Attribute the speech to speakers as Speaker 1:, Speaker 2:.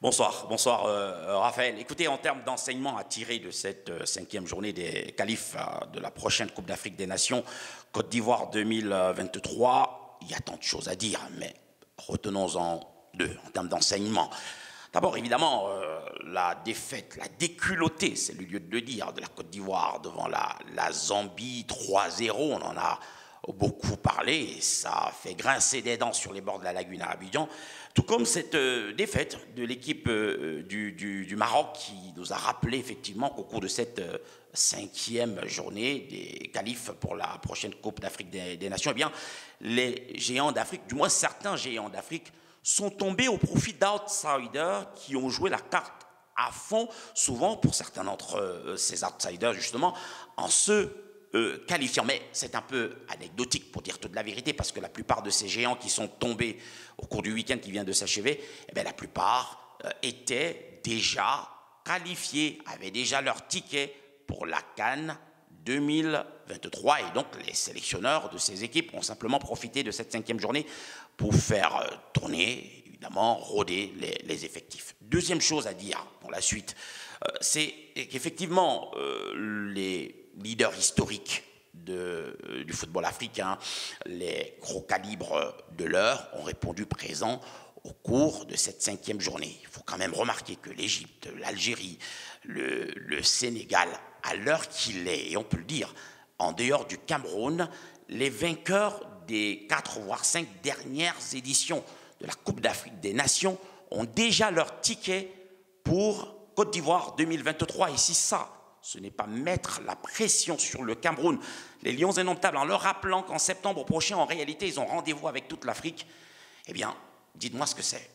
Speaker 1: Bonsoir, bonsoir Raphaël. Écoutez, en termes d'enseignement à tirer de cette cinquième journée des qualifs de la prochaine Coupe d'Afrique des Nations, Côte d'Ivoire 2023, il y a tant de choses à dire, mais retenons-en deux en termes d'enseignement. D'abord, évidemment, la défaite, la déculottée, c'est le lieu de le dire, de la Côte d'Ivoire devant la Zambie 3-0, on en a beaucoup parlé, et ça a fait grincer des dents sur les bords de la lagune à Abidjan, tout comme cette défaite de l'équipe du Maroc qui nous a rappelé effectivement qu'au cours de cette cinquième journée des qualifs pour la prochaine Coupe d'Afrique des Nations, eh bien, les géants d'Afrique, du moins certains géants d'Afrique, sont tombés au profit d'outsiders qui ont joué la carte à fond, souvent pour certains d'entre ces outsiders justement, en se qualifiant. Mais c'est un peu anecdotique pour dire toute la vérité, parce que la plupart de ces géants qui sont tombés au cours du week-end qui vient de s'achever, eh bien, la plupart étaient déjà qualifiés, avaient déjà leur ticket pour la CAN 2023, et donc les sélectionneurs de ces équipes ont simplement profité de cette cinquième journée pour faire tourner, évidemment, rôder les effectifs. Deuxième chose à dire pour la suite, c'est qu'effectivement les leaders historiques du football africain, les gros calibres de l'heure, ont répondu présent au cours de cette cinquième journée. Il faut quand même remarquer que l'Égypte, l'Algérie, le Sénégal, à l'heure qu'il est, et on peut le dire, en dehors du Cameroun, les vainqueurs des 4 voire 5 dernières éditions de la Coupe d'Afrique des Nations ont déjà leur ticket pour Côte d'Ivoire 2023. Et si ça, ce n'est pas mettre la pression sur le Cameroun, les Lions indomptables, en leur rappelant qu'en septembre prochain, en réalité, ils ont rendez-vous avec toute l'Afrique, eh bien, dites-moi ce que c'est.